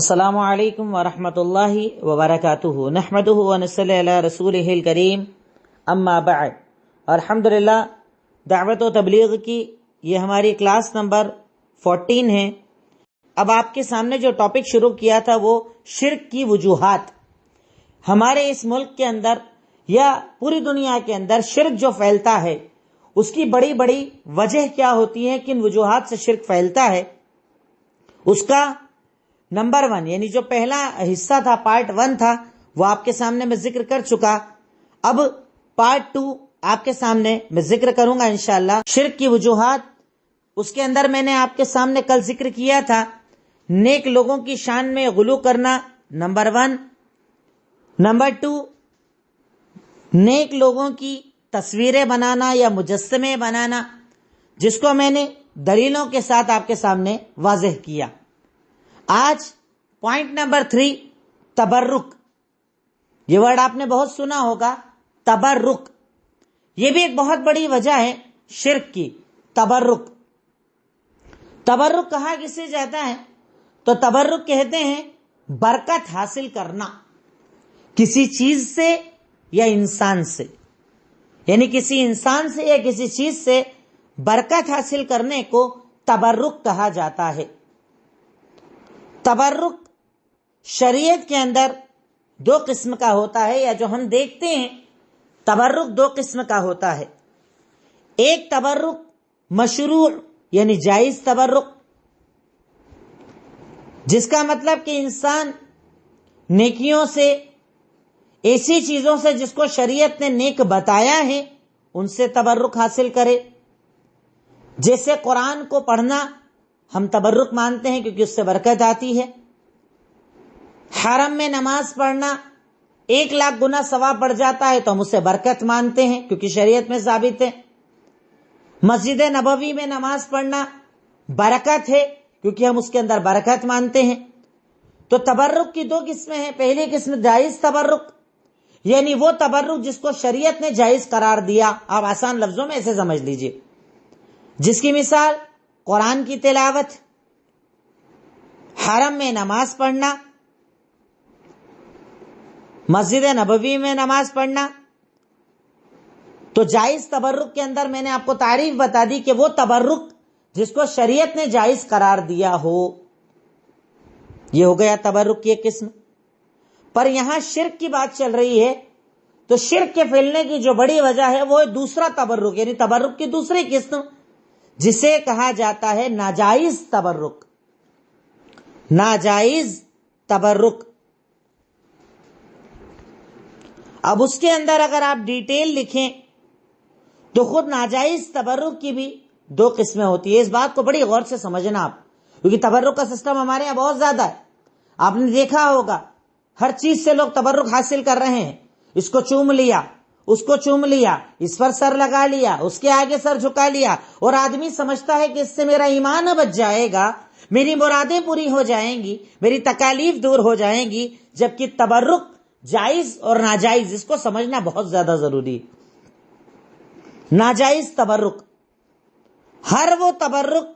السلام علیکم ورحمۃ اللہ وبرکاتہ نحمدہ ونصلی علی رسولہ الکریم اما بعد۔ الحمدللہ دعوت و تبلیغ کی یہ ہماری کلاس نمبر 14 ہے۔ اب آپ کے سامنے جو ٹاپک شروع کیا تھا وہ شرک کی وجوہات۔ ہمارے اس ملک کے اندر یا پوری دنیا کے اندر شرک جو پھیلتا ہے اس کی بڑی بڑی وجہ کیا ہوتی ہے، کن وجوہات سے شرک پھیلتا ہے، اس کا نمبر 1 یعنی جو پہلا حصہ تھا، پارٹ 1 تھا، وہ آپ کے سامنے میں ذکر کر چکا۔ اب پارٹ 2 آپ کے سامنے میں ذکر کروں گا انشاءاللہ۔ شرک کی وجوہات، اس کے اندر میں نے آپ کے سامنے کل ذکر کیا تھا نیک لوگوں کی شان میں غلو کرنا، نمبر 1۔ نمبر 2، نیک لوگوں کی تصویریں بنانا یا مجسمے بنانا، جس کو میں نے دلیلوں کے ساتھ آپ کے سامنے واضح کیا۔ آج پوائنٹ نمبر 3، تبرک۔ یہ ورڈ آپ نے بہت سنا ہوگا، تبرک۔ یہ بھی ایک بہت بڑی وجہ ہے شرک کی، تبرک۔ تبرک کہا کسے جاتا ہے تو تبرک کہتے ہیں برکت حاصل کرنا کسی چیز سے یا انسان سے، یعنی کسی انسان سے یا کسی چیز سے برکت حاصل کرنے کو تبرک کہا جاتا ہے۔ تبرک شریعت کے اندر 2 قسم کا ہوتا ہے، یا جو ہم دیکھتے ہیں تبرک 2 قسم کا ہوتا ہے۔ ایک تبرک مشروع یعنی جائز تبرک، جس کا مطلب کہ انسان نیکیوں سے، ایسی چیزوں سے جس کو شریعت نے نیک بتایا ہے، ان سے تبرک حاصل کرے۔ جیسے قرآن کو پڑھنا ہم تبرک مانتے ہیں کیونکہ اس سے برکت آتی ہے۔ حرم میں نماز پڑھنا 1,00,000 گنا ثواب بڑھ جاتا ہے تو ہم اسے برکت مانتے ہیں کیونکہ شریعت میں ثابت ہے۔ مسجد نبوی میں نماز پڑھنا برکت ہے کیونکہ ہم اس کے اندر برکت مانتے ہیں۔ تو تبرک کی 2 قسمیں ہیں۔ پہلی قسم جائز تبرک، یعنی وہ تبرک جس کو شریعت نے جائز قرار دیا۔ آپ آسان لفظوں میں ایسے سمجھ لیجئے، جس کی مثال قرآن کی تلاوت، حرم میں نماز پڑھنا، مسجد نبوی میں نماز پڑھنا۔ تو جائز تبرک کے اندر میں نے آپ کو تعریف بتا دی کہ وہ تبرک جس کو شریعت نے جائز قرار دیا ہو، یہ ہو گیا تبرک کی ایک قسم۔ پر یہاں شرک کی بات چل رہی ہے تو شرک کے پھیلنے کی جو بڑی وجہ ہے وہ دوسرا تبرک، یعنی تبرک کی دوسری قسم، جسے کہا جاتا ہے ناجائز تبرک۔ ناجائز تبرک۔ اب اس کے اندر اگر آپ ڈیٹیل لکھیں تو خود ناجائز تبرک کی بھی 2 قسمیں ہوتی ہے۔ اس بات کو بڑی غور سے سمجھنا آپ، کیونکہ تبرک کا سسٹم ہمارے یہاں بہت زیادہ ہے۔ آپ نے دیکھا ہوگا ہر چیز سے لوگ تبرک حاصل کر رہے ہیں۔ اس کو چوم لیا، اس کو چوم لیا، اس پر سر لگا لیا، اس کے آگے سر جھکا لیا، اور آدمی سمجھتا ہے کہ اس سے میرا ایمان بچ جائے گا، میری مرادیں پوری ہو جائیں گی، میری تکالیف دور ہو جائیں گی، جبکہ تبرک جائز اور ناجائز، اس کو سمجھنا بہت زیادہ ضروری ہے۔ ناجائز تبرک، ہر وہ تبرک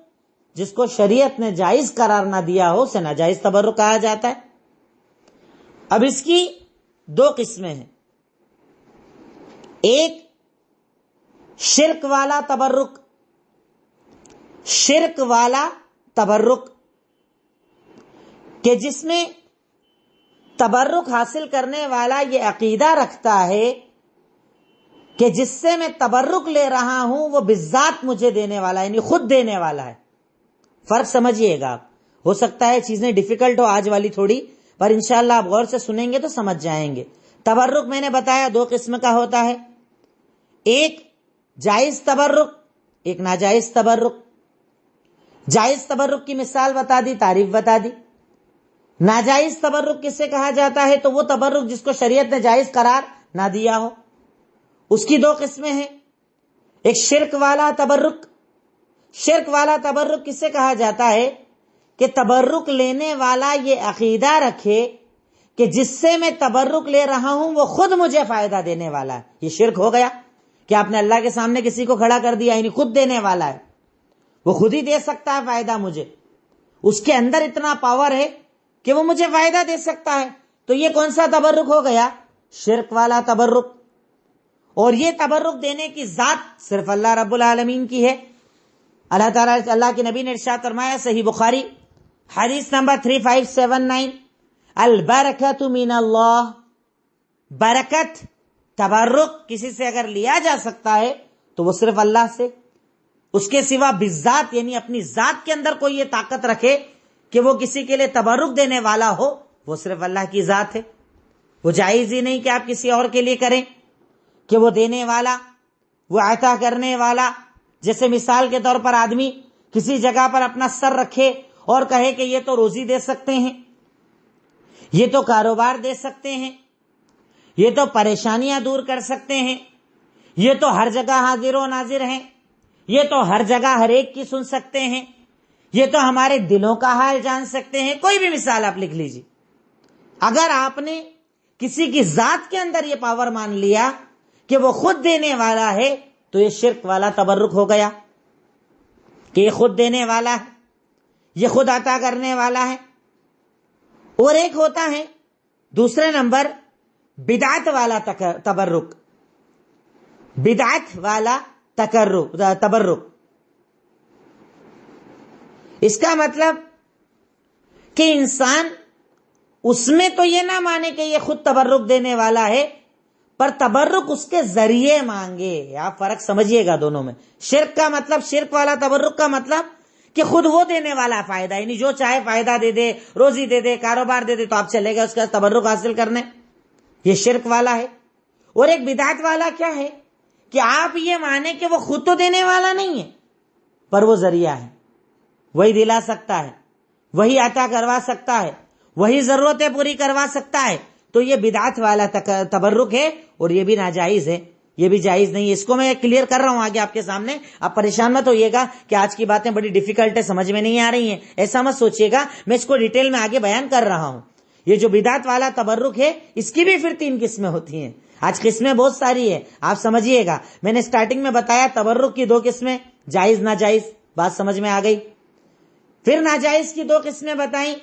جس کو شریعت نے جائز قرار نہ دیا ہو اسے ناجائز تبرک کہا جاتا ہے۔ اب اس کی 2 قسمیں ہیں۔ ایک شرک والا تبرک۔ شرک والا تبرک کہ جس میں تبرک حاصل کرنے والا یہ عقیدہ رکھتا ہے کہ جس سے میں تبرک لے رہا ہوں وہ بالذات مجھے دینے والا ہے، یعنی خود دینے والا ہے۔ فرق سمجھیے گا آپ، ہو سکتا ہے چیزیں ڈیفیکلٹ ہو آج والی تھوڑی، پر انشاءاللہ آپ غور سے سنیں گے تو سمجھ جائیں گے۔ تبرک میں نے بتایا 2 قسم کا ہوتا ہے، ایک جائز تبرک، ایک ناجائز تبرک۔ جائز تبرک کی مثال بتا دی، تعریف بتا دی۔ ناجائز تبرک کس سے کہا جاتا ہے تو وہ تبرک جس کو شریعت نے جائز قرار نہ دیا ہو۔ اس کی 2 قسمیں ہیں، ایک شرک والا تبرک۔ شرک والا تبرک کس سے کہا جاتا ہے کہ تبرک لینے والا یہ عقیدہ رکھے کہ جس سے میں تبرک لے رہا ہوں وہ خود مجھے فائدہ دینے والا ہے۔ یہ شرک ہو گیا کہ آپ نے اللہ کے سامنے کسی کو کھڑا کر دیا، یعنی خود دینے والا ہے، وہ خود ہی دے سکتا ہے فائدہ مجھے۔ اس کے اندر اتنا پاور ہے کہ وہ مجھے فائدہ دے سکتا ہے، تو یہ کون سا تبرک ہو گیا؟ شرک والا تبرک. اور یہ تبرک دینے کی ذات صرف اللہ رب العالمین کی ہے. اللہ تعالیٰ اللہ کے نبی نے ارشاد فرمایا صحیح بخاری حدیث نمبر 3579، البرکت من اللہ، برکت تبرک کسی سے اگر لیا جا سکتا ہے تو وہ صرف اللہ سے. اس کے سوا بالذات یعنی اپنی ذات کے اندر کوئی یہ طاقت رکھے کہ وہ کسی کے لیے تبرک دینے والا ہو، وہ صرف اللہ کی ذات ہے. وہ جائز ہی نہیں کہ آپ کسی اور کے لیے کریں کہ وہ دینے والا، وہ عطا کرنے والا. جیسے مثال کے طور پر آدمی کسی جگہ پر اپنا سر رکھے اور کہے کہ یہ تو روزی دے سکتے ہیں، یہ تو کاروبار دے سکتے ہیں، یہ تو پریشانیاں دور کر سکتے ہیں، یہ تو ہر جگہ حاضر و ناظر ہیں، یہ تو ہر جگہ ہر ایک کی سن سکتے ہیں، یہ تو ہمارے دلوں کا حال جان سکتے ہیں. کوئی بھی مثال آپ لکھ لیجیے. اگر آپ نے کسی کی ذات کے اندر یہ پاور مان لیا کہ وہ خود دینے والا ہے تو یہ شرک والا تبرک ہو گیا کہ یہ خود دینے والا ہے، یہ خود عطا کرنے والا ہے. اور ایک ہوتا ہے دوسرے نمبر بدعت والا تبرک. بدعت والا تبرک اس کا مطلب کہ انسان اس میں تو یہ نہ مانے کہ یہ خود تبرک دینے والا ہے، پر تبرک اس کے ذریعے مانگے. آپ فرق سمجھیے گا دونوں میں. شرک کا مطلب، شرک والا تبرک کا مطلب کہ خود وہ دینے والا فائدہ، یعنی جو چاہے فائدہ دے دے، روزی دے دے، کاروبار دے دے، تو آپ چلے گئے اس کا تبرک حاصل کرنے. یہ شرک والا ہے. اور ایک بدعت والا کیا ہے کہ آپ یہ مانیں کہ وہ خود تو دینے والا نہیں ہے پر وہ ذریعہ ہے، وہی دلا سکتا ہے، وہی عطا کروا سکتا ہے، وہی ضرورتیں پوری کروا سکتا ہے. تو یہ بدعت والا تبرک ہے اور یہ بھی ناجائز ہے، یہ بھی جائز نہیں ہے. اس کو میں کلیئر کر رہا ہوں آگے آپ کے سامنے. آپ پریشان مت ہوئیے گا کہ آج کی باتیں بڑی ڈیفیکلٹ ہے، سمجھ میں نہیں آ رہی ہیں، ایسا مت سوچیے گا. میں اس کو ڈیٹیل میں آگے بیان کر رہا ہوں. یہ جو بدعت والا تبرک ہے اس کی بھی پھر 3 قسمیں ہوتی ہیں. آج قسمیں بہت ساری ہیں، آپ سمجھیے گا. میں نے سٹارٹنگ میں بتایا تبرک کی 2 قسمیں، جائز ناجائز، بات سمجھ میں آ گئی. پھر ناجائز کی 2 قسمیں بتائیں،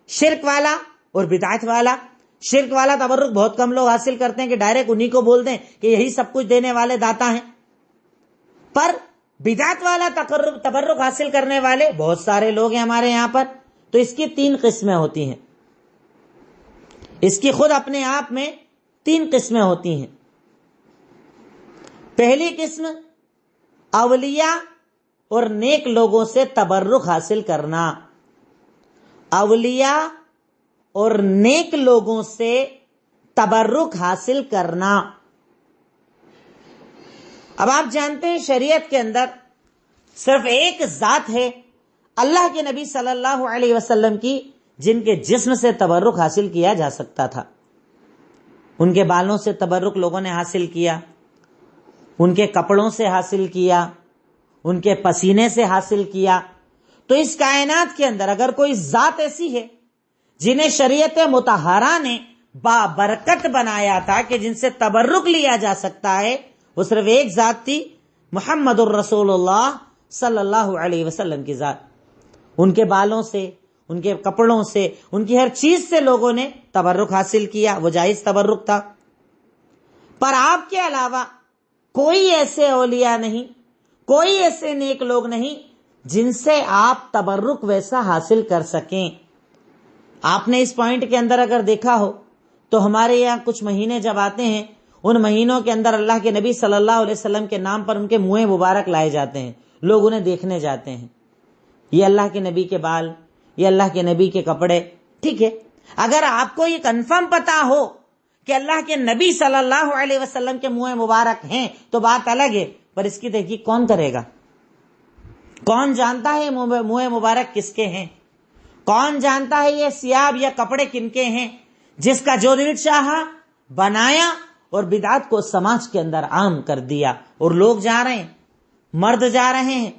شرک والا اور بدعت والا. شرک والا تبرک بہت کم لوگ حاصل کرتے ہیں کہ ڈائریکٹ انہی کو بول دیں کہ یہی سب کچھ دینے والے داتا ہیں. پر بدعت والا تبرک حاصل کرنے والے بہت سارے لوگ ہیں ہمارے یہاں پر. تو اس کی 3 قسمیں ہوتی ہیں. اس کی خود اپنے آپ میں 3 قسمیں ہوتی ہیں. پہلی قسم اولیاء اور نیک لوگوں سے تبرک حاصل کرنا. اولیاء اور نیک لوگوں سے تبرک حاصل کرنا. اب آپ جانتے ہیں شریعت کے اندر صرف ایک ذات ہے اللہ کے نبی صلی اللہ علیہ وسلم کی جن کے جسم سے تبرک حاصل کیا جا سکتا تھا. ان کے بالوں سے تبرک لوگوں نے حاصل کیا، ان کے کپڑوں سے حاصل کیا، ان کے پسینے سے حاصل کیا. تو اس کائنات کے اندر اگر کوئی ذات ایسی ہے جنہیں شریعت مطہرہ نے بابرکت بنایا تھا کہ جن سے تبرک لیا جا سکتا ہے، وہ صرف ایک ذات تھی، محمد الرسول اللہ صلی اللہ علیہ وسلم کی ذات. ان کے بالوں سے، ان کے کپڑوں سے، ان کی ہر چیز سے لوگوں نے تبرک حاصل کیا، وہ جائز تبرک تھا. پر آپ کے علاوہ کوئی ایسے اولیاء نہیں، کوئی ایسے نیک لوگ نہیں جن سے آپ تبرک ویسا حاصل کر سکیں. آپ نے اس پوائنٹ کے اندر اگر دیکھا ہو تو ہمارے یہاں کچھ مہینے جب آتے ہیں، ان مہینوں کے اندر اللہ کے نبی صلی اللہ علیہ وسلم کے نام پر ان کے منہ مبارک لائے جاتے ہیں، لوگ انہیں دیکھنے جاتے ہیں. یہ اللہ کے نبی کے بال، یہ اللہ کے نبی کے کپڑے. ٹھیک ہے، اگر آپ کو یہ کنفرم پتا ہو کہ اللہ کے نبی صلی اللہ علیہ وسلم کے منہ مبارک ہیں تو بات الگ ہے، پر اس کی تحقیق کون کرے گا؟ کون جانتا ہے منہ مبارک کس کے ہیں؟ کون جانتا ہے یہ ثیاب یا کپڑے کن کے ہیں؟ جس کا جو دل چاہا بنایا اور بدعت کو سماج کے اندر عام کر دیا. اور لوگ جا رہے ہیں، مرد جا رہے ہیں،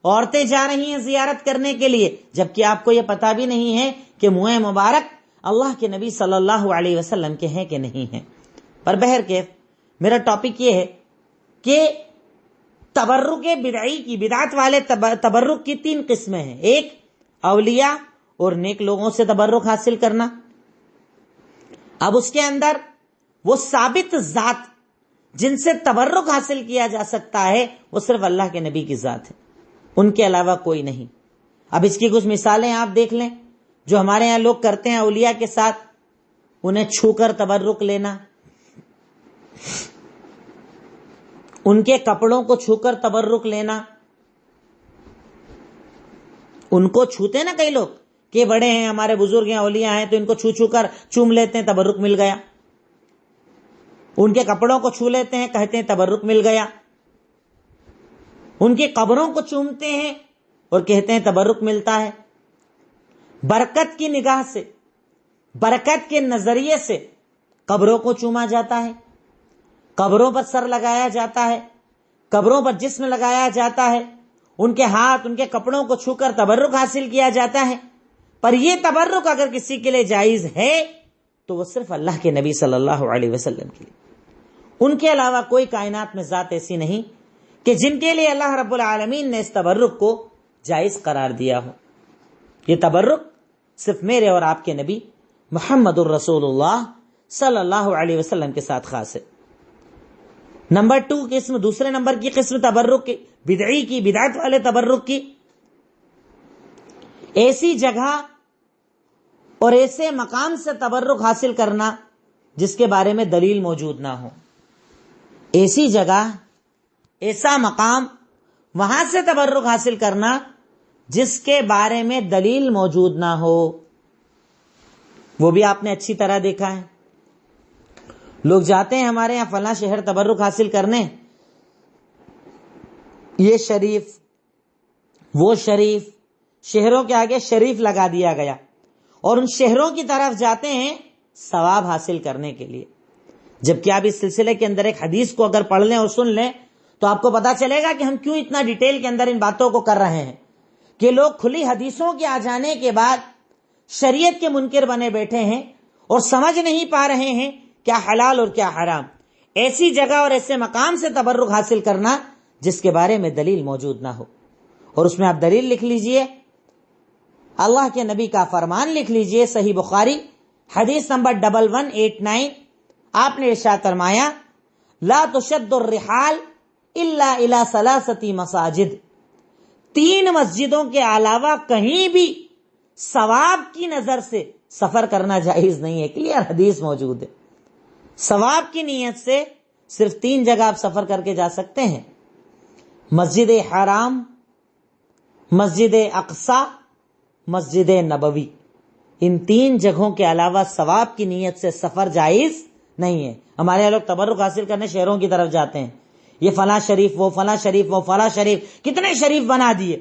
عورتیں جا رہی ہیں زیارت کرنے کے لیے، جبکہ آپ کو یہ پتا بھی نہیں ہے کہ منہ مبارک اللہ کے نبی صلی اللہ علیہ وسلم کے ہیں کہ نہیں ہیں. پر بہرکیف میرا ٹاپک یہ ہے کہ تبرک بدعی کی، بدعت والے تبرک کی 3 قسمیں ہیں. ایک اولیاء اور نیک لوگوں سے تبرک حاصل کرنا. اب اس کے اندر وہ ثابت ذات جن سے تبرک حاصل کیا جا سکتا ہے وہ صرف اللہ کے نبی کی ذات ہے، ان کے علاوہ کوئی نہیں. اب اس کی کچھ مثالیں آپ دیکھ لیں جو ہمارے یہاں لوگ کرتے ہیں اولیاء کے ساتھ. انہیں چھو کر تبرک لینا، ان کے کپڑوں کو چھو کر تبرک لینا. ان کو چھوتے نا کئی لوگ کہ بڑے ہیں، ہمارے بزرگ ہیں، اولیاء ہیں، تو ان کو چھو چھو کر چوم لیتے ہیں، تبرک مل گیا. ان کے کپڑوں کو چھو لیتے ہیں، کہتے ہیں تبرک مل گیا. ان کی قبروں کو چومتے ہیں اور کہتے ہیں تبرک ملتا ہے. برکت کی نگاہ سے، برکت کے نظریے سے قبروں کو چوما جاتا ہے، قبروں پر سر لگایا جاتا ہے، قبروں پر جسم لگایا جاتا ہے، ان کے ہاتھ، ان کے کپڑوں کو چھو کر تبرک حاصل کیا جاتا ہے. پر یہ تبرک اگر کسی کے لیے جائز ہے تو وہ صرف اللہ کے نبی صلی اللہ علیہ وسلم کے لیے. ان کے علاوہ کوئی کائنات میں ذات ایسی نہیں کہ جن کے لیے اللہ رب العالمین نے اس تبرک کو جائز قرار دیا ہو. یہ تبرک صرف میرے اور آپ کے نبی محمد الرسول اللہ صلی اللہ علیہ وسلم کے ساتھ خاص ہے. نمبر 2 قسم، دوسرے نمبر کی قسم تبرک کی، بدعی کی، بدعت والے تبرک کی. ایسی جگہ اور ایسے مقام سے تبرک حاصل کرنا جس کے بارے میں دلیل موجود نہ ہو. ایسی جگہ، ایسا مقام، وہاں سے تبرک حاصل کرنا جس کے بارے میں دلیل موجود نہ ہو. وہ بھی آپ نے اچھی طرح دیکھا ہے. لوگ جاتے ہیں ہمارے یہاں فلاں شہر تبرک حاصل کرنے، یہ شریف، وہ شریف، شہروں کے آگے شریف لگا دیا گیا، اور ان شہروں کی طرف جاتے ہیں ثواب حاصل کرنے کے لیے. جبکہ آپ اس سلسلے کے اندر ایک حدیث کو اگر پڑھ لیں اور سن لیں تو آپ کو پتا چلے گا کہ ہم کیوں اتنا ڈیٹیل کے اندر ان باتوں کو کر رہے ہیں. کہ لوگ کھلی حدیثوں کے آ جانے کے بعد شریعت کے منکر بنے بیٹھے ہیں اور سمجھ نہیں پا رہے ہیں کیا حلال اور کیا حرام. ایسی جگہ اور ایسے مقام سے تبرک حاصل کرنا جس کے بارے میں دلیل موجود نہ ہو. اور اس میں آپ دلیل لکھ لیجئے، اللہ کے نبی کا فرمان لکھ لیجئے، صحیح بخاری حدیث نمبر 1189. آپ نے ارشاد فرمایا لا تشد الرحال الا الى 3 مساجد. 3 مسجدوں کے علاوہ کہیں بھی ثواب کی نظر سے سفر کرنا جائز نہیں ہے. کلیئر حدیث موجود ہے. ثواب کی نیت سے صرف 3 جگہ آپ سفر کر کے جا سکتے ہیں، مسجد حرام، مسجد اقصی، مسجد نبوی. ان 3 جگہوں کے علاوہ ثواب کی نیت سے سفر جائز نہیں ہے. ہمارے یہاں لوگ تبرک حاصل کرنے شہروں کی طرف جاتے ہیں، یہ فلاں شریف، وہ فلاں شریف، وہ فلاں شریف، کتنے شریف بنا دیے،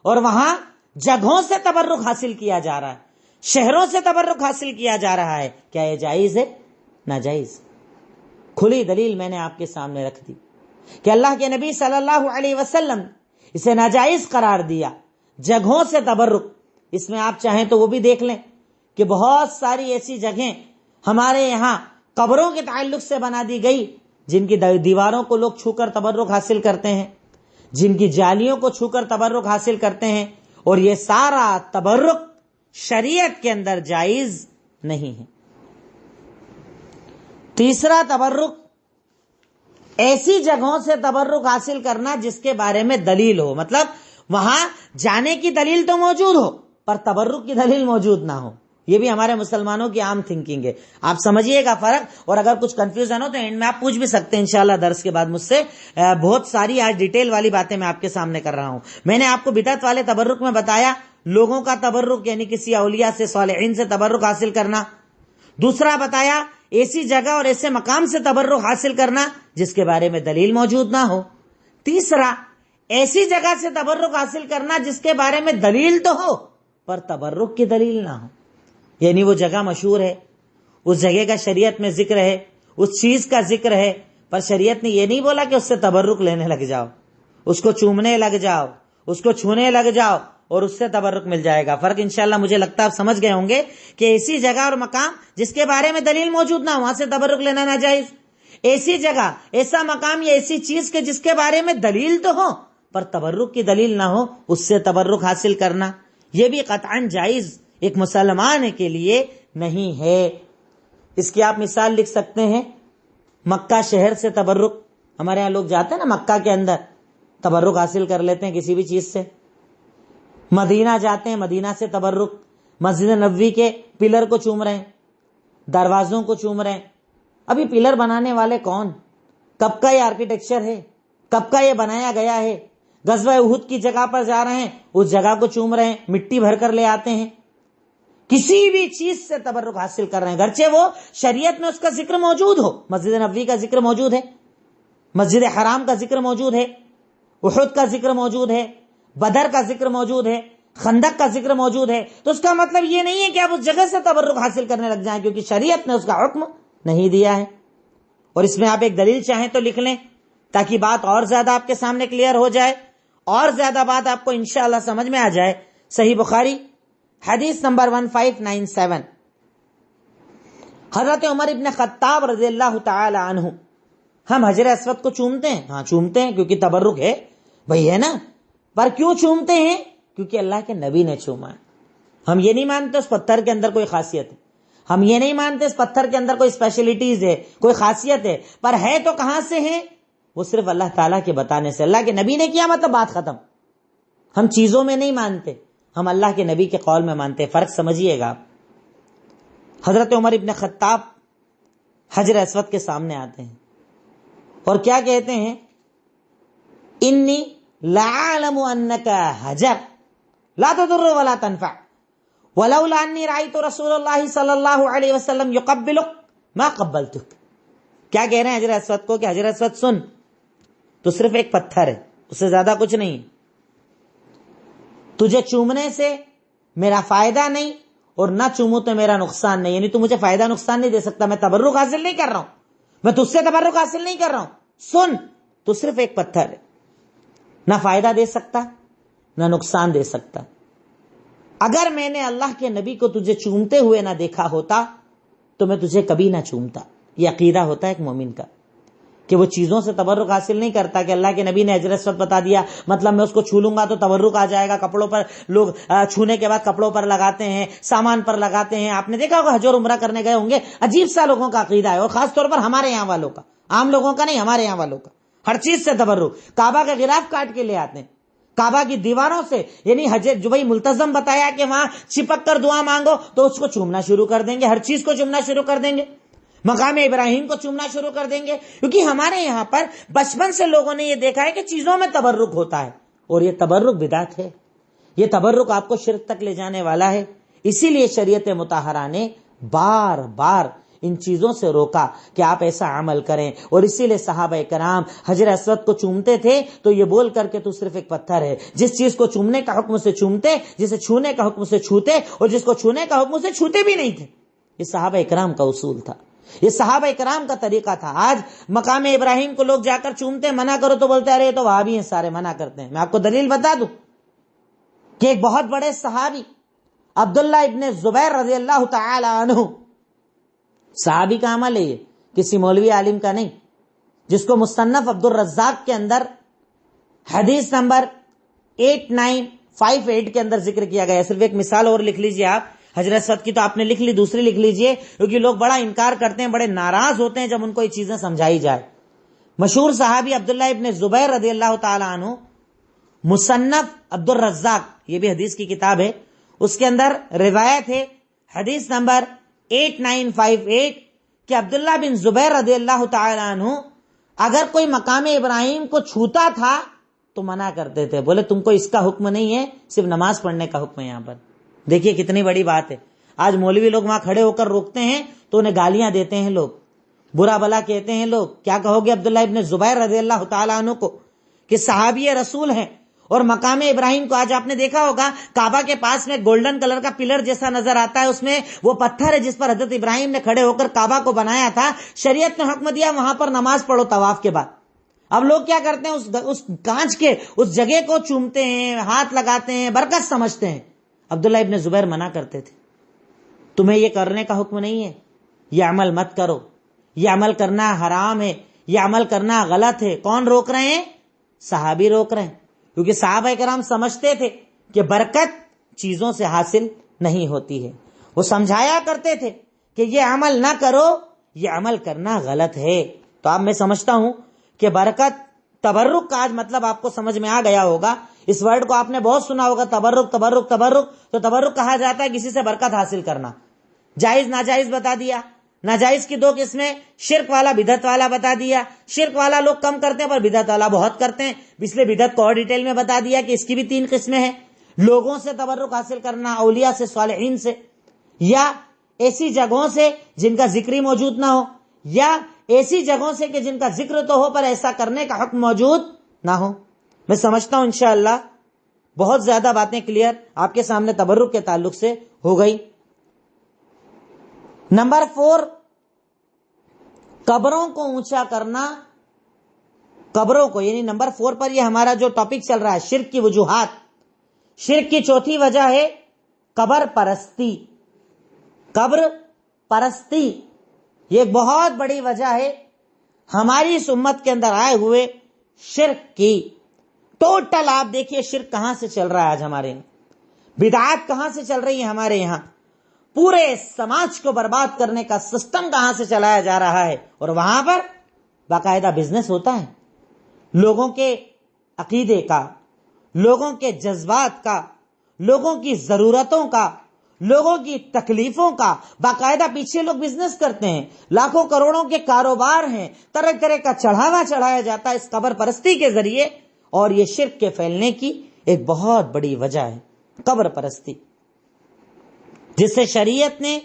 اور وہاں جگہوں سے تبرک حاصل کیا جا رہا ہے، شہروں سے تبرک حاصل کیا جا رہا ہے. کیا یہ جائز ہے؟ ناجائز. کھلی دلیل میں نے آپ کے سامنے رکھ دی کہ اللہ کے نبی صلی اللہ علیہ وسلم اسے ناجائز قرار دیا. جگہوں سے تبرک، اس میں آپ چاہیں تو وہ بھی دیکھ لیں کہ بہت ساری ایسی جگہیں ہمارے یہاں قبروں کے تعلق سے بنا دی گئی جن کی دیواروں کو لوگ چھو کر تبرک حاصل کرتے ہیں، جن کی جالیوں کو چھو کر تبرک حاصل کرتے ہیں، اور یہ سارا تبرک شریعت کے اندر جائز نہیں ہے. تیسرا تبرک، ایسی جگہوں سے تبرک حاصل کرنا جس کے بارے میں دلیل ہو، مطلب وہاں جانے کی دلیل تو موجود ہو پر تبرک کی دلیل موجود نہ ہو. یہ بھی ہمارے مسلمانوں کی عام تھنکنگ ہے. آپ سمجھیے گا فرق، اور اگر کچھ کنفیوژن ہو تو اینڈ میں آپ پوچھ بھی سکتے ہیں انشاءاللہ درس کے بعد مجھ سے. بہت ساری آج ڈیٹیل والی باتیں میں آپ کے سامنے کر رہا ہوں. میں نے آپ کو بدعت والے تبرک میں بتایا لوگوں کا تبرک، یعنی کسی اولیاء سے، صالحین سے تبرک حاصل کرنا. دوسرا بتایا ایسی جگہ اور ایسے مقام سے تبرک حاصل کرنا جس کے بارے میں دلیل موجود نہ ہو. تیسرا ایسی جگہ سے تبرک حاصل کرنا جس کے بارے میں دلیل تو ہو پر تبرک کی دلیل نہ ہو. یعنی وہ جگہ مشہور ہے، اس جگہ کا شریعت میں ذکر ہے، اس چیز کا ذکر ہے، پر شریعت نے یہ نہیں بولا کہ اس سے تبرک لینے لگ جاؤ، اس کو چومنے لگ جاؤ، اس کو چھونے لگ جاؤ اور اس سے تبرک مل جائے گا. فرق انشاءاللہ مجھے لگتا ہے آپ سمجھ گئے ہوں گے کہ ایسی جگہ اور مقام جس کے بارے میں دلیل موجود نہ ہو، وہاں سے تبرک لینا ناجائز. ایسی جگہ، ایسا مقام یا ایسی چیز کے جس کے بارے میں دلیل تو ہو پر تبرک کی دلیل نہ ہو، اس سے تبرک حاصل کرنا یہ بھی قطعاً جائز ایک مسلمان کے لیے نہیں ہے۔ اس کی آپ مثال لکھ سکتے ہیں مکہ شہر سے تبرک۔ ہمارے یہاں لوگ جاتے ہیں نا مکہ کے اندر، تبرک حاصل کر لیتے ہیں کسی بھی چیز سے۔ مدینہ جاتے ہیں، مدینہ سے تبرک، مسجد نبوی کے پلر کو چوم رہے ہیں، دروازوں کو چوم رہے ہیں۔ ابھی پلر بنانے والے کون؟ کب کا یہ آرکیٹیکچر ہے؟ کب کا یہ بنایا گیا ہے؟ غزوہ احد کی جگہ پر جا رہے ہیں، اس جگہ کو چوم رہے ہیں، مٹی بھر کر لے آتے ہیں، کسی بھی چیز سے تبرک حاصل کر رہے ہیں، گرچہ وہ شریعت میں اس کا ذکر موجود ہو۔ مسجد نبوی کا ذکر موجود ہے، مسجد حرام کا ذکر موجود ہے، احد کا ذکر موجود ہے، بدر کا ذکر موجود ہے، خندق کا ذکر موجود ہے۔ تو اس کا مطلب یہ نہیں ہے کہ آپ اس جگہ سے تبرک حاصل کرنے لگ جائیں، کیونکہ شریعت نے اس کا حکم نہیں دیا ہے۔ اور اس میں آپ ایک دلیل چاہیں تو لکھ لیں تاکہ بات اور زیادہ آپ کے سامنے کلیئر ہو جائے، اور زیادہ بات آپ کو انشاءاللہ سمجھ میں آ جائے۔ صحیح بخاری حدیث نمبر 1597، حضرت عمر ابن خطاب رضی اللہ تعالی عنہ، ہم حجر اسود کو چومتے ہیں؟ ہاں چومتے ہیں، کیونکہ تبرک ہے بھئی، ہے نا؟ پر کیوں چومتے ہیں؟ کیونکہ اللہ کے نبی نے چوما ہے۔ ہم یہ نہیں مانتے اس پتھر کے اندر کوئی خاصیت ہے، ہم یہ نہیں مانتے اس پتھر کے اندر کوئی اسپیشلٹیز ہے، کوئی خاصیت ہے، پر ہے تو کہاں سے ہے؟ وہ صرف اللہ تعالیٰ کے بتانے سے۔ اللہ کے نبی نے کیا مطلب بات ختم۔ ہم چیزوں میں نہیں مانتے، ہم اللہ کے نبی کے قول میں مانتے۔ فرق سمجھیے گا آپ۔ حضرت عمر ابن خطاب حجر اسود کے سامنے آتے ہیں اور کیا کہتے ہیں؟ انی لعالم انک حجر لا تضر ولا تنفع ولولا انی رأیت رسول اللہ صلی اللہ علیہ وسلم یقبلک ما قبلتک۔ کیا کہہ رہے ہیں حجر اسود کو کہ حجر اسود سن، تو صرف ایک پتھر ہے، اس سے زیادہ کچھ نہیں، تجھے چومنے سے میرا فائدہ نہیں اور نہ چوموں تو میرا نقصان نہیں، یعنی تو مجھے فائدہ نقصان نہیں دے سکتا، میں تبرک حاصل نہیں کر رہا ہوں، میں تجھ سے تبرک حاصل نہیں کر رہا ہوں، سن، تو صرف ایک پتھر ہے، نہ فائدہ دے سکتا نہ نقصان دے سکتا۔ اگر میں نے اللہ کے نبی کو تجھے چومتے ہوئے نہ دیکھا ہوتا تو میں تجھے کبھی نہ چومتا۔ یہ عقیدہ ہوتا ہے ایک مومن کا کہ وہ چیزوں سے تبرک حاصل نہیں کرتا کہ اللہ کے نبی نے حجر اسود بتا دیا، مطلب میں اس کو چھو لوں گا تو تبرک آ جائے گا۔ کپڑوں پر لوگ چھونے کے بعد کپڑوں پر لگاتے ہیں، سامان پر لگاتے ہیں۔ آپ نے دیکھا ہوگا حج اور عمرہ کرنے گئے ہوں گے، عجیب سا لوگوں کا عقیدہ ہے، اور خاص طور پر ہمارے یہاں والوں کا، عام لوگوں کا نہیں، ہمارے یہاں والوں کا، ہر چیز سے تبرک۔ کعبہ کے غلاف کاٹ کے لے آتے ہیں، کعبہ کی دیواروں سے، یعنی حج جو بھائی ملتزم بتایا کہ وہاں چپک کر دعا مانگو تو اس کو چومنا شروع کر دیں گے، ہر چیز کو چومنا شروع کر دیں گے، مقام ابراہیم کو چومنا شروع کر دیں گے، کیونکہ ہمارے یہاں پر بچپن سے لوگوں نے یہ دیکھا ہے کہ چیزوں میں تبرک ہوتا ہے، اور یہ تبرک بدعت ہے، یہ تبرک آپ کو شرک تک لے جانے والا ہے۔ اسی لیے شریعت مطہرہ نے بار بار ان چیزوں سے روکا کہ آپ ایسا عمل کریں، اور اسی لیے صحابہ کرام حجر اسود کو چومتے تھے تو یہ بول کر کے تو صرف ایک پتھر ہے، جس چیز کو چومنے کا حکم سے چومتے، جسے چھونے کا حکم سے چھوتے، اور جس کو چھونے کا حکم سے چھوتے بھی نہیں تھے۔ یہ صحابہ کرام کا اصول تھا، یہ صحابہ کرام کا طریقہ تھا۔ آج مقام ابراہیم کو لوگ جا کر چومتے ہیں، منع کرو تو بولتے ہیں ارے یہ تو وہابی ہیں سارے، منع کرتے ہیں۔ میں آپ کو دلیل بتا دوں کہ ایک بہت بڑے صحابی عبداللہ ابن زبیر رضی اللہ تعالی عنہ، صحابی کا عمل ہے یہ، کسی مولوی عالم کا نہیں، جس کو مصنف عبد الرزاق کے اندر حدیث نمبر 8958 کے اندر ذکر کیا گیا ہے۔ صرف ایک مثال اور لکھ لیجئے آپ، حجر اسود کی تو آپ نے لکھ لی، دوسری لکھ لیجئے، کیونکہ لوگ بڑا انکار کرتے ہیں، بڑے ناراض ہوتے ہیں جب ان کو یہ چیزیں سمجھائی جائے۔ مشہور صحابی عبداللہ ابن زبیر رضی اللہ تعالی عنہ، مصنف عبد الرزاق، یہ بھی حدیث کی کتاب ہے، اس کے اندر روایت ہے حدیث نمبر 8958 کہ عبداللہ بن زبیر رضی اللہ تعالی عنہ اگر کوئی مقام ابراہیم کو چھوتا تھا تو منع کرتے تھے، بولے تم کو اس کا حکم نہیں ہے، صرف نماز پڑھنے کا حکم ہے یہاں پر۔ دیکھیے کتنی بڑی بات ہے۔ آج مولوی لوگ وہاں کھڑے ہو کر روکتے ہیں تو انہیں گالیاں دیتے ہیں لوگ، برا بلا کہتے ہیں لوگ۔ کیا کہو گے عبداللہ ابن زبیر رضی اللہ تعالیٰ عنہ کو کہ صحابی رسول ہیں، اور مقام ابراہیم کو آج آپ نے دیکھا ہوگا کعبہ کے پاس میں گولڈن کلر کا پلر جیسا نظر آتا ہے، اس میں وہ پتھر ہے جس پر حضرت ابراہیم نے کھڑے ہو کر کعبہ کو بنایا تھا۔ شریعت نے حکم دیا وہاں پر نماز پڑھو طواف کے بعد۔ اب لوگ کیا کرتے ہیں، اس کانچ کے اس جگہ کو چومتے ہیں، ہاتھ لگاتے ہیں، برکت سمجھتے ہیں۔ عبداللہ ابن زبیر منع کرتے تھے، تمہیں یہ کرنے کا حکم نہیں ہے، یہ عمل مت کرو، یہ عمل کرنا حرام ہے، یہ عمل کرنا غلط ہے۔ کون روک رہے ہیں؟ صحابی روک رہے ہیں، کیونکہ صحابہ کرام سمجھتے تھے کہ برکت چیزوں سے حاصل نہیں ہوتی ہے۔ وہ سمجھایا کرتے تھے کہ یہ عمل نہ کرو، یہ عمل کرنا غلط ہے۔ تو اب میں سمجھتا ہوں کہ برکت، تبرک کا آج مطلب آپ کو سمجھ میں آ گیا ہوگا۔ اس ورڈ کو آپ نے بہت سنا ہوگا، تبرک تبرک تبرک۔ تو تبرک کہا جاتا ہے کسی سے برکت حاصل کرنا۔ جائز ناجائز بتا دیا، ناجائز کی 2 قسمیں، شرک والا بدعت والا بتا دیا۔ شرک والا لوگ کم کرتے ہیں پر بدعت والا بہت کرتے ہیں، اس لیے بدعت کو اور ڈیٹیل میں بتا دیا کہ اس کی بھی 3 قسمیں ہیں۔ لوگوں سے تبرک حاصل کرنا، اولیاء سے، صالحین سے، یا ایسی جگہوں سے جن کا ذکر ہی موجود نہ ہو، یا ایسی جگہوں سے کہ جن کا ذکر تو ہو پر ایسا کرنے کا حکم موجود نہ ہو۔ میں سمجھتا ہوں انشاءاللہ بہت زیادہ باتیں کلیئر آپ کے سامنے تبرک کے تعلق سے ہو گئی۔ نمبر 4، قبروں کو اونچا کرنا۔ قبروں کو، یعنی نمبر 4 پر یہ ہمارا جو ٹاپک چل رہا ہے، شرک کی وجوہات۔ شرک کی چوتھی وجہ ہے قبر پرستی۔ قبر پرستی یہ ایک بہت بڑی وجہ ہے ہماری اس امت کے اندر آئے ہوئے شرک کی۔ ٹوٹل آپ دیکھیے شرک کہاں سے چل رہا ہے آج ہمارے یہاں، بدعات کہاں سے چل رہی ہے ہمارے یہاں، پورے سماج کو برباد کرنے کا سسٹم کہاں سے چلایا جا رہا ہے، اور وہاں پر باقاعدہ بزنس ہوتا ہے لوگوں کے عقیدے کا، لوگوں کے جذبات کا، لوگوں کی ضرورتوں کا، لوگوں کی تکلیفوں کا باقاعدہ پیچھے لوگ بزنس کرتے ہیں، لاکھوں کروڑوں کے کاروبار ہیں، طرح طرح کا چڑھاوا چڑھایا جاتا ہے اس قبر پرستی کے ذریعے، اور یہ شرک کے پھیلنے کی ایک بہت بڑی وجہ ہے قبر پرستی، جس سے شریعت نے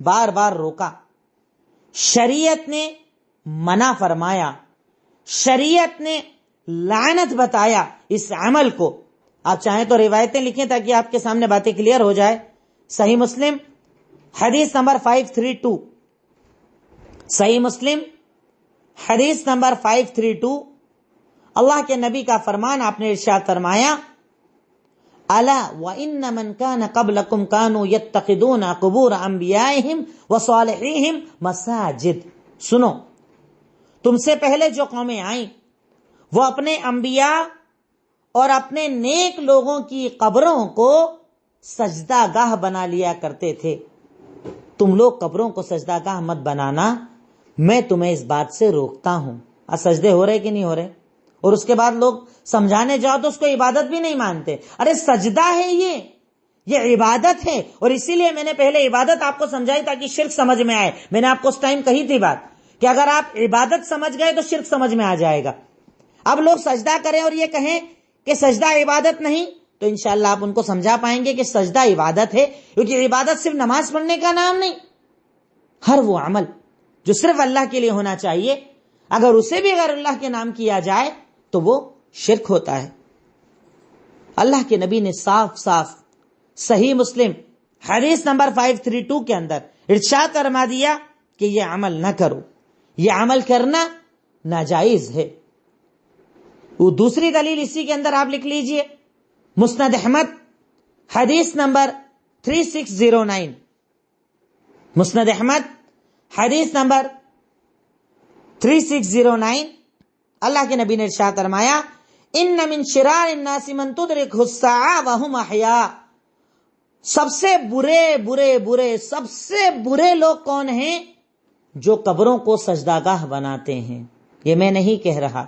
بار بار روکا، شریعت نے منع فرمایا، شریعت نے لعنت بتایا اس عمل کو۔ آپ چاہیں تو روایتیں لکھیں تاکہ آپ کے سامنے باتیں کلیئر ہو جائے۔ صحیح مسلم حدیث نمبر 532، صحیح مسلم حدیث نمبر 532، اللہ کے نبی کا فرمان، آپ نے ارشاد فرمایا، الا وان من كان قبلكم كانوا يتخذون قبور انبیائهم وصالحیهم مساجد۔ سنو، تم سے پہلے جو قومیں آئیں وہ اپنے انبیاء اور اپنے نیک لوگوں کی قبروں کو سجدہ گاہ بنا لیا کرتے تھے۔ تم لوگ قبروں کو سجدہ گاہ مت بنانا، میں تمہیں اس بات سے روکتا ہوں۔ سجدے ہو رہے کہ نہیں ہو رہے؟ اور اس کے بعد لوگ سمجھانے جاؤ تو اس کو عبادت بھی نہیں مانتے۔ ارے سجدہ ہے یہ عبادت ہے، اور اسی لیے میں نے پہلے عبادت آپ کو سمجھائی تاکہ شرک سمجھ میں آئے۔ میں نے آپ کو اس ٹائم کہی تھی بات کہ اگر آپ عبادت سمجھ گئے تو شرک سمجھ میں آ جائے گا۔ اب لوگ سجدہ کریں اور یہ کہیں کہ سجدہ عبادت نہیں، تو انشاءاللہ آپ ان کو سمجھا پائیں گے کہ سجدہ عبادت ہے، کیونکہ عبادت صرف نماز پڑھنے کا نام نہیں، ہر وہ عمل جو صرف اللہ کے لیے ہونا چاہیے اگر اسے بھی غیر اللہ کے نام کیا جائے تو وہ شرک ہوتا ہے۔ اللہ کے نبی نے صاف صاف صحیح مسلم حدیث نمبر 532 کے اندر ارشاد فرما دیا کہ یہ عمل نہ کرو، یہ عمل کرنا ناجائز ہے۔ وہ دوسری دلیل اسی کے اندر آپ لکھ لیجئے، مسند احمد حدیث نمبر 3609، مسند احمد حدیث نمبر 3609، اللہ کے نبی نے ارشاد فرمایا، ان من شرار الناس من تدرکہ الساعہ وہم احیاء۔ سب سے سب سے برے لوگ کون ہیں؟ جو قبروں کو سجدہ گاہ بناتے ہیں۔ یہ میں نہیں کہہ رہا،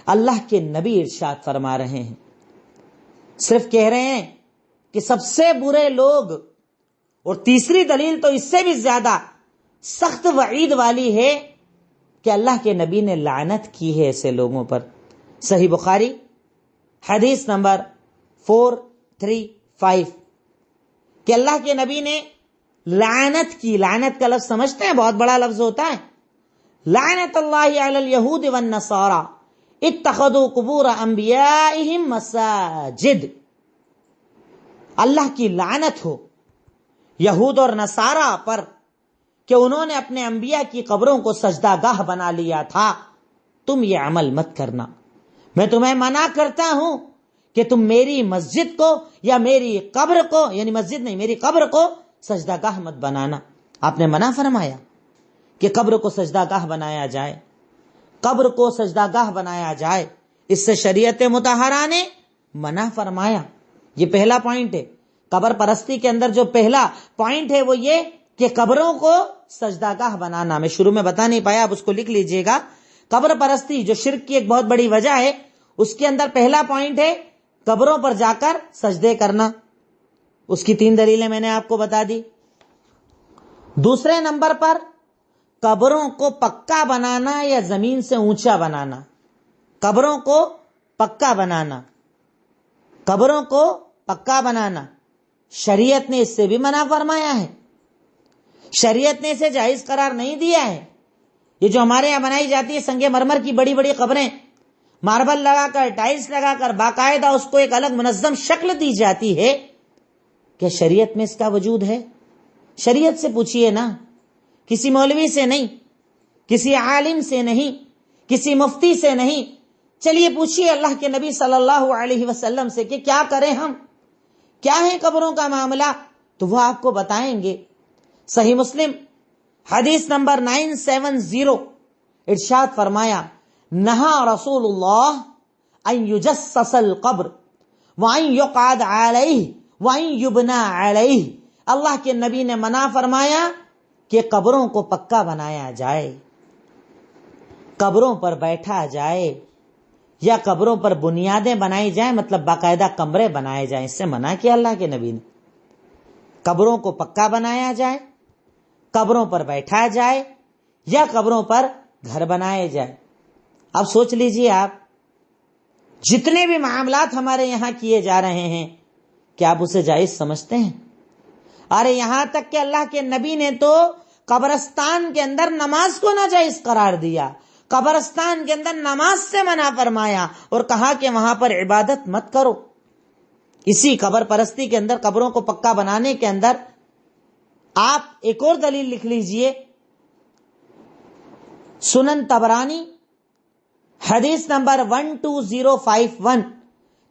اللہ کے نبی ارشاد فرما رہے ہیں، صرف کہہ رہے ہیں کہ سب سے برے لوگ۔ اور تیسری دلیل تو اس سے بھی زیادہ سخت وعید والی ہے کہ اللہ کے نبی نے لعنت کی ہے ایسے لوگوں پر۔ صحیح بخاری حدیث نمبر 435 کہ اللہ کے نبی نے لعنت کی۔ لعنت کا لفظ سمجھتے ہیں، بہت بڑا لفظ ہوتا ہے۔ لعنت اللہ علی الیہود والنصارى اتخذوا قبور انبیائہم مساجد۔ اللہ کی لعنت ہو یہود اور نصارہ پر کہ انہوں نے اپنے انبیاء کی قبروں کو سجدہ گاہ بنا لیا تھا۔ تم یہ عمل مت کرنا، میں تمہیں منع کرتا ہوں کہ تم میری مسجد کو یا میری قبر کو، یعنی مسجد نہیں میری قبر کو سجدہ گاہ مت بنانا۔ آپ نے منع فرمایا کہ قبر کو سجدہ گاہ بنایا جائے، قبر کو سجدہ گاہ بنایا جائے، اس سے شریعت مطہرہ نے منع فرمایا۔ یہ پہلا پوائنٹ ہے، قبر پرستی کے اندر جو پہلا پوائنٹ ہے وہ یہ کہ قبروں کو سجدہ گاہ بنانا. میں شروع میں بتا نہیں پایا، اب اس کو لکھ لیجئے گا. قبر پرستی جو شرک کی ایک بہت بڑی وجہ ہے، اس کے اندر پہلا پوائنٹ ہے قبروں پر جا کر سجدے کرنا. اس کی 3 دلیلیں میں نے آپ کو بتا دی. دوسرے نمبر پر قبروں کو پکا بنانا یا زمین سے اونچا بنانا. قبروں کو پکا بنانا، قبروں کو پکا بنانا شریعت نے اس سے بھی منع فرمایا ہے. شریعت نے اسے جائز قرار نہیں دیا ہے. یہ جو ہمارے یہاں بنائی جاتی ہے سنگ مرمر کی بڑی بڑی قبریں، ماربل لگا کر، ٹائلز لگا کر، باقاعدہ اس کو ایک الگ منظم شکل دی جاتی ہے، کیا شریعت میں اس کا وجود ہے؟ شریعت سے پوچھئے نا، کسی مولوی سے نہیں، کسی عالم سے نہیں، کسی مفتی سے نہیں. چلیے پوچھئے اللہ کے نبی صلی اللہ علیہ وسلم سے کہ کیا کریں ہم، کیا ہے قبروں کا معاملہ، تو وہ آپ کو بتائیں گے. صحیح مسلم حدیث نمبر 970 ارشاد فرمایا، نہا رسول اللہ ان یجسس القبر وان یقعد علیہ وان یبنا علیہ. اللہ کے نبی نے منع فرمایا کہ قبروں کو پکا بنایا جائے، قبروں پر بیٹھا جائے، یا قبروں پر بنیادیں بنائی جائیں، مطلب باقاعدہ کمرے بنائے جائیں. اس سے منع کیا اللہ کے نبی نے. قبروں کو پکا بنایا جائے، قبروں پر بیٹھا جائے، یا قبروں پر گھر بنائے جائے. اب سوچ لیجئے آپ، جتنے بھی معاملات ہمارے یہاں کیے جا رہے ہیں، کیا آپ اسے جائز سمجھتے ہیں؟ ارے یہاں تک کہ اللہ کے نبی نے تو قبرستان کے اندر نماز کو ناجائز قرار دیا، قبرستان کے اندر نماز سے منع فرمایا اور کہا کہ وہاں پر عبادت مت کرو. اسی قبر پرستی کے اندر، قبروں کو پکا بنانے کے اندر آپ ایک اور دلیل لکھ لیجئے. سنن طبرانی حدیث نمبر 12051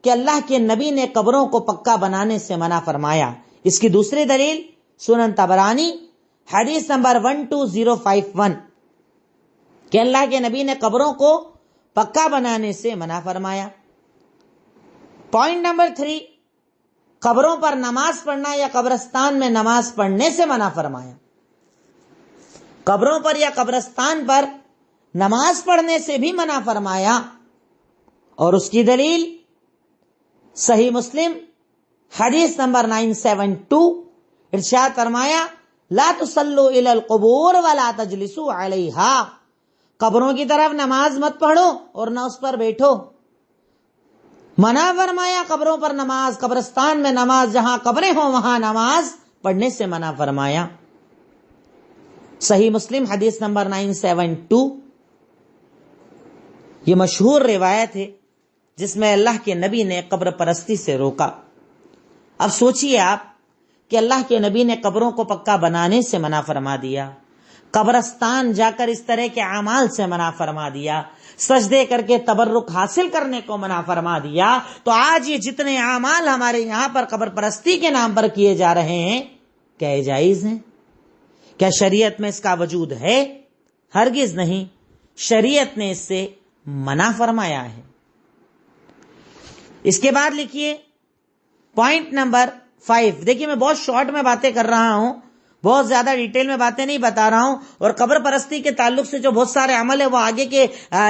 کہ اللہ کے نبی نے قبروں کو پکا بنانے سے منع فرمایا. اس کی دوسری دلیل سنن طبرانی حدیث نمبر 12051 کہ اللہ کے نبی نے قبروں کو پکا بنانے سے منع فرمایا. پوائنٹ نمبر 3، قبروں پر نماز پڑھنا یا قبرستان میں نماز پڑھنے سے منع فرمایا. قبروں پر یا قبرستان پر نماز پڑھنے سے بھی منع فرمایا. اور اس کی دلیل صحیح مسلم حدیث نمبر 972 ارشاد فرمایا، لا تصلوا الی القبور ولا تجلسوا علیہا. قبروں کی طرف نماز مت پڑھو اور نہ اس پر بیٹھو. منع فرمایا قبروں پر نماز، قبرستان میں نماز، جہاں قبریں ہوں وہاں نماز پڑھنے سے منع فرمایا. صحیح مسلم حدیث نمبر 972. یہ مشہور روایت ہے جس میں اللہ کے نبی نے قبر پرستی سے روکا. اب سوچئے آپ کہ اللہ کے نبی نے قبروں کو پکا بنانے سے منع فرما دیا، قبرستان جا کر اس طرح کے اعمال سے منع فرما دیا، سجدے کر کے تبرک حاصل کرنے کو منع فرما دیا، تو آج یہ جتنے اعمال ہمارے یہاں پر قبر پرستی کے نام پر کیے جا رہے ہیں، کیا یہ جائز ہیں؟ کیا شریعت میں اس کا وجود ہے؟ ہرگز نہیں. شریعت نے اس سے منع فرمایا ہے. اس کے بعد لکھیے پوائنٹ نمبر 5. دیکھیے میں بہت شارٹ میں باتیں کر رہا ہوں، بہت زیادہ ڈیٹیل میں باتیں نہیں بتا رہا ہوں، اور قبر پرستی کے تعلق سے جو بہت سارے عمل ہیں وہ آگے کے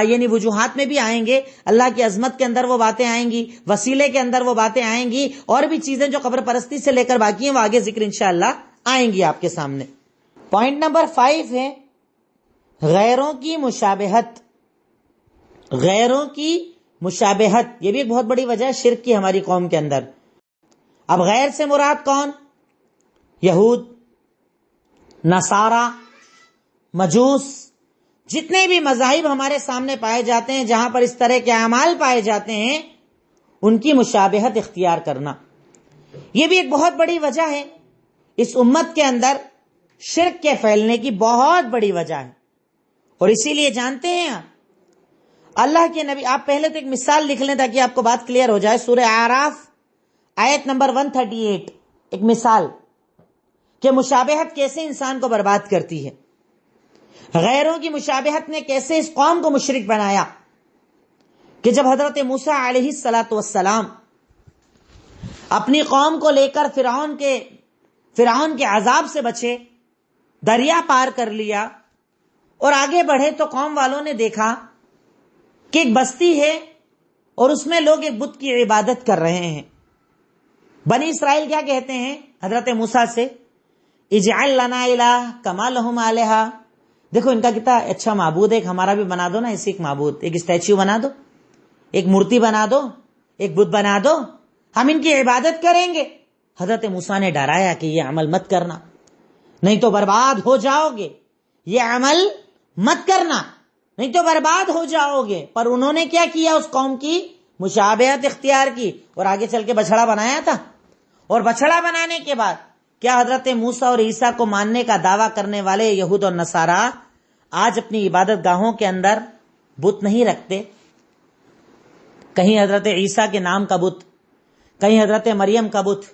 یعنی وجوہات میں بھی آئیں گے. اللہ کی عظمت کے اندر وہ باتیں آئیں گی، وسیلے کے اندر وہ باتیں آئیں گی، اور بھی چیزیں جو قبر پرستی سے لے کر باقی ہیں وہ آگے ذکر انشاءاللہ آئیں گی آپ کے سامنے. پوائنٹ نمبر 5 ہے غیروں کی مشابہت. غیروں کی مشابہت یہ بھی ایک بہت بڑی وجہ ہے شرک کی ہماری قوم کے اندر. اب غیر سے مراد کون؟ یہود، نصارہ، مجوس، جتنے بھی مذاہب ہمارے سامنے پائے جاتے ہیں جہاں پر اس طرح کے اعمال پائے جاتے ہیں، ان کی مشابہت اختیار کرنا. یہ بھی ایک بہت بڑی وجہ ہے اس امت کے اندر شرک کے پھیلنے کی، بہت بڑی وجہ ہے. اور اسی لیے جانتے ہیں اللہ کے نبی، آپ پہلے تو ایک مثال لکھ لیں تاکہ آپ کو بات کلیئر ہو جائے. سورہ اعراف آیت نمبر 138 ایک مثال کہ مشابہت کیسے انسان کو برباد کرتی ہے. غیروں کی مشابہت نے کیسے اس قوم کو مشرک بنایا کہ جب حضرت موسیٰ علیہ السلام اپنی قوم کو لے کر فرعون کے عذاب سے بچے، دریا پار کر لیا اور آگے بڑھے تو قوم والوں نے دیکھا کہ ایک بستی ہے اور اس میں لوگ ایک بت کی عبادت کر رہے ہیں۔ بنی اسرائیل کیا کہتے ہیں حضرت موسیٰ سے، اجعل لنا الہ کما لہم آلہہ، دیکھو ان کا کتنا اچھا معبود ہے، ایک ہمارا بھی بنا دو نا، ایک معبود، ایک اسٹیچو بنا دو، ایک مورتی بنا دو، ایک بت بنا دو، ہم ان کی عبادت کریں گے۔ حضرت موسیٰ نے ڈرایا کہ یہ عمل مت کرنا، نہیں تو برباد ہو جاؤ گے، یہ عمل مت کرنا نہیں تو برباد ہو جاؤ گے۔ پر انہوں نے کیا کیا، اس قوم کی مشابہت اختیار کی اور آگے چل کے بچڑا بنایا تھا، اور بچڑا بنانے کے بعد کیا حضرت موسیٰ اور عیسیٰ کو ماننے کا دعویٰ کرنے والے یہود اور نصارہ آج اپنی عبادت گاہوں کے اندر بت نہیں رکھتے؟ کہیں حضرت عیسیٰ کے نام کا بت، کہیں حضرت مریم کا بت،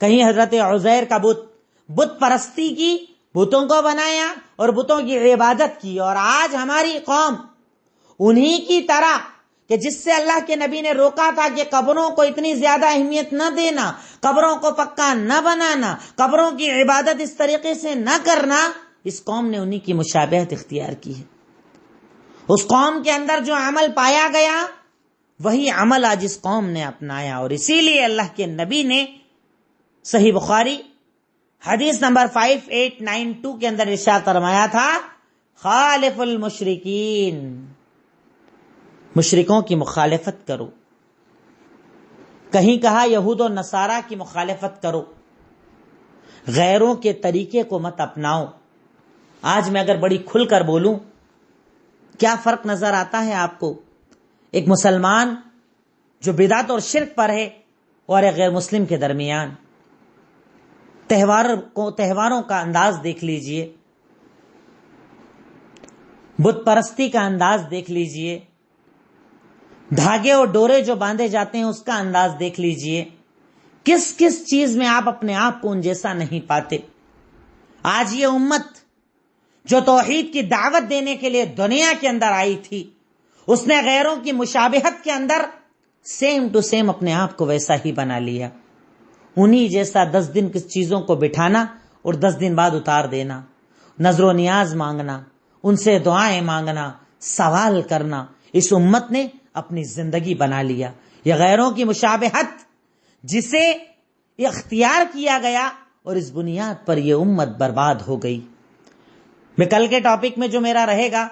کہیں حضرت عزیر کا بت، بت پرستی کی، بتوں کو بنایا اور بتوں کی عبادت کی۔ اور آج ہماری قوم انہی کی طرح کہ جس سے اللہ کے نبی نے روکا تھا کہ قبروں کو اتنی زیادہ اہمیت نہ دینا، قبروں کو پکا نہ بنانا، قبروں کی عبادت اس طریقے سے نہ کرنا، اس قوم نے انہی کی مشابہت اختیار کی ہے۔ اس قوم کے اندر جو عمل پایا گیا وہی عمل آج اس قوم نے اپنایا، اور اسی لیے اللہ کے نبی نے صحیح بخاری حدیث نمبر 5892 کے اندر ارشاد فرمایا تھا، خالف المشرکین، مشرکوں کی مخالفت کرو۔ کہیں کہا یہود و نصارہ کی مخالفت کرو، غیروں کے طریقے کو مت اپناؤ۔ آج میں اگر بڑی کھل کر بولوں، کیا فرق نظر آتا ہے آپ کو ایک مسلمان جو بدعت اور شرک پر ہے اور ایک غیر مسلم کے درمیان؟ تہواروں کا انداز دیکھ لیجئے، بت پرستی کا انداز دیکھ لیجئے، دھاگے اور ڈورے جو باندھے جاتے ہیں اس کا انداز دیکھ لیجئے، کس کس چیز میں آپ اپنے آپ کو ان جیسا نہیں پاتے۔ آج یہ امت جو توحید کی دعوت دینے کے لیے دنیا کے اندر آئی تھی، اس نے غیروں کی مشابہت کے اندر سیم ٹو سیم اپنے آپ کو ویسا ہی بنا لیا، انہی جیسا 10 دن کس چیزوں کو بٹھانا اور 10 دن بعد اتار دینا، نظر و نیاز مانگنا، ان سے دعائیں مانگنا، سوال کرنا، اس امت نے اپنی زندگی بنا لیا۔ یہ غیروں کی مشابہت جسے اختیار کیا گیا اور اس بنیاد پر یہ امت برباد ہو گئی۔ میں کل کے ٹاپک میں جو میرا رہے گا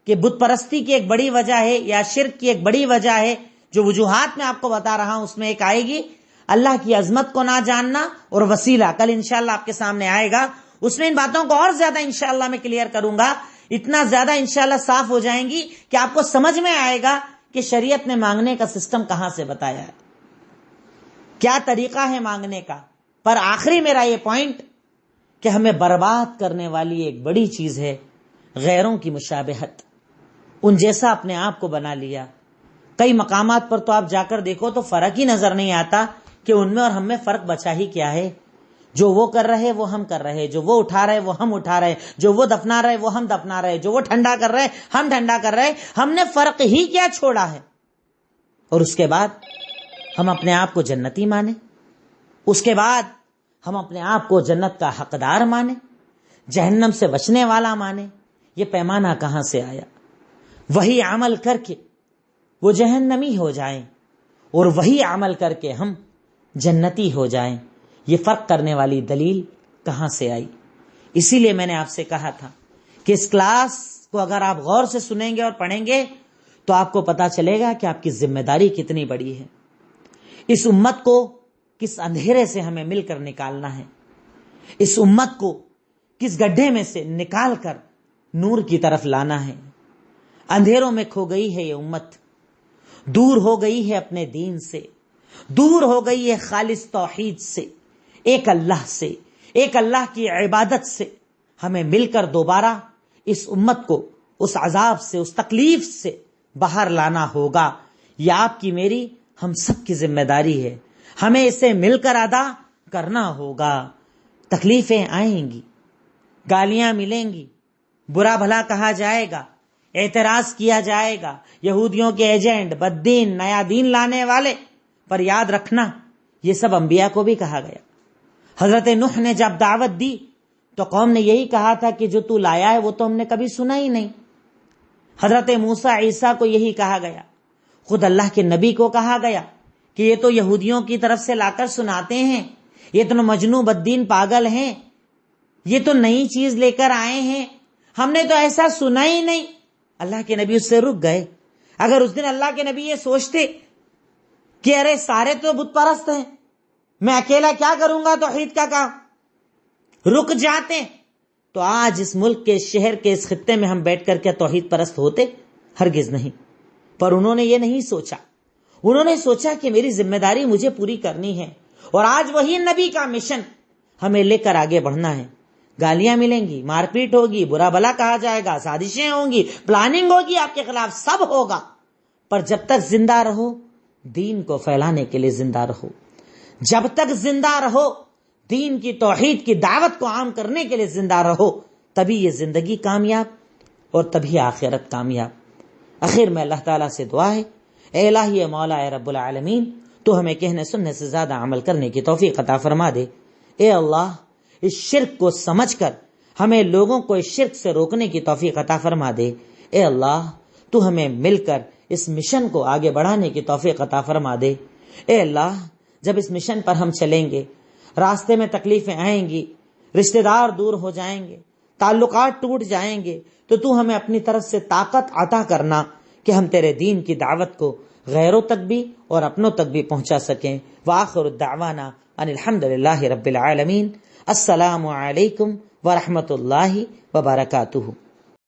کہ بت پرستی کی ایک بڑی وجہ ہے یا شرک کی ایک بڑی وجہ ہے، جو وجوہات میں آپ کو بتا رہا ہوں اس میں ایک آئے گی اللہ کی عظمت کو نہ جاننا اور وسیلہ، کل انشاءاللہ آپ کے سامنے آئے گا، اس میں ان باتوں کو اور زیادہ انشاءاللہ میں کلیئر کروں گا، اتنا زیادہ انشاءاللہ صاف ہو جائیں گی کہ آپ کو سمجھ میں آئے گا کہ شریعت نے مانگنے کا سسٹم کہاں سے بتایا ہے، کیا طریقہ ہے مانگنے کا۔ پر آخری میرا یہ پوائنٹ کہ ہمیں برباد کرنے والی ایک بڑی چیز ہے غیروں کی مشابہت، ان جیسا اپنے آپ کو بنا لیا۔ کئی مقامات پر تو آپ جا کر دیکھو تو فرق ہی نظر نہیں آتا کہ ان میں اور ہم میں فرق بچا ہی کیا ہے۔ جو وہ کر رہے وہ ہم کر رہے، جو وہ اٹھا رہے وہ ہم اٹھا رہے، جو وہ دفنا رہے وہ ہم دفنا رہے، جو وہ ٹھنڈا کر رہے ہم ٹھنڈا کر رہے، ہم نے فرق ہی کیا چھوڑا ہے۔ اور اس کے بعد ہم اپنے آپ کو جنتی مانیں، اس کے بعد ہم اپنے آپ کو جنت کا حقدار مانیں، جہنم سے بچنے والا مانیں۔ یہ پیمانہ کہاں سے آیا؟ وہی عمل کر کے وہ جہنمی ہو جائیں اور وہی عمل کر کے ہم جنتی ہو جائیں، یہ فرق کرنے والی دلیل کہاں سے آئی؟ اسی لیے میں نے آپ سے کہا تھا کہ اس کلاس کو اگر آپ غور سے سنیں گے اور پڑھیں گے تو آپ کو پتا چلے گا کہ آپ کی ذمہ داری کتنی بڑی ہے۔ اس امت کو کس اندھیرے سے ہمیں مل کر نکالنا ہے، اس امت کو کس گڈھے میں سے نکال کر نور کی طرف لانا ہے۔ اندھیروں میں کھو گئی ہے یہ امت، دور ہو گئی ہے اپنے دین سے، دور ہو گئی ہے خالص توحید سے، ایک اللہ سے، ایک اللہ کی عبادت سے۔ ہمیں مل کر دوبارہ اس امت کو اس عذاب سے، اس تکلیف سے باہر لانا ہوگا۔ یہ آپ کی میری ہم سب کی ذمہ داری ہے، ہمیں اسے مل کر ادا کرنا ہوگا۔ تکلیفیں آئیں گی، گالیاں ملیں گی، برا بھلا کہا جائے گا، اعتراض کیا جائے گا، یہودیوں کے ایجنٹ، بددین، نیا دین لانے والے، پر یاد رکھنا یہ سب انبیاء کو بھی کہا گیا۔ حضرت نوح نے جب دعوت دی تو قوم نے یہی کہا تھا کہ جو تو لایا ہے وہ تو ہم نے کبھی سنا ہی نہیں۔ حضرت موسیٰ عیسیٰ کو یہی کہا گیا، خود اللہ کے نبی کو کہا گیا کہ یہ تو یہودیوں کی طرف سے لا کر سناتے ہیں، یہ تو مجنون بددین پاگل ہیں، یہ تو نئی چیز لے کر آئے ہیں، ہم نے تو ایسا سنا ہی نہیں۔ اللہ کے نبی اس سے رک گئے۔ اگر اس دن اللہ کے نبی یہ سوچتے کہ ارے سارے تو بت پرست ہیں، میں اکیلا کیا کروں گا توحید کا کام، رک جاتے تو آج اس ملک کے شہر کے اس خطے میں ہم بیٹھ کر کیا توحید پرست ہوتے؟ ہرگز نہیں۔ پر انہوں نے یہ نہیں سوچا، انہوں نے سوچا کہ میری ذمہ داری مجھے پوری کرنی ہے، اور آج وہی نبی کا مشن ہمیں لے کر آگے بڑھنا ہے۔ گالیاں ملیں گی، مار پیٹ ہوگی، برا بھلا کہا جائے گا، سازشیں ہوں گی، پلاننگ ہوگی آپ کے خلاف، سب ہوگا، پر جب تک زندہ رہو دین کو پھیلانے کے لیے زندہ رہو، جب تک زندہ رہو دین کی توحید کی دعوت کو عام کرنے کے لیے زندہ رہو، تبھی یہ زندگی کامیاب اور تبھی آخرت کامیاب۔ آخر میں اللہ تعالیٰ سے دعا ہے، اے الہی، اے مولا، اے رب العالمین، تو ہمیں کہنے سننے سے زیادہ عمل کرنے کی توفیق عطا فرما دے۔ اے اللہ، اس شرک کو سمجھ کر ہمیں لوگوں کو اس شرک سے روکنے کی توفیق عطا فرما دے۔ اے اللہ، تو ہمیں مل کر اس مشن کو آگے بڑھانے کی توفیق عطا فرما دے۔ اے اللہ، جب اس مشن پر ہم چلیں گے، راستے میں تکلیفیں آئیں گی، رشتہ دار دور ہو جائیں گے، تعلقات ٹوٹ جائیں گے، تو ہمیں اپنی طرف سے طاقت عطا کرنا کہ ہم تیرے دین کی دعوت کو غیروں تک بھی اور اپنوں تک بھی پہنچا سکیں۔ وآخر الدعوانا ان الحمدللہ رب العالمین۔ السلام علیکم ورحمۃ اللہ وبرکاتہ۔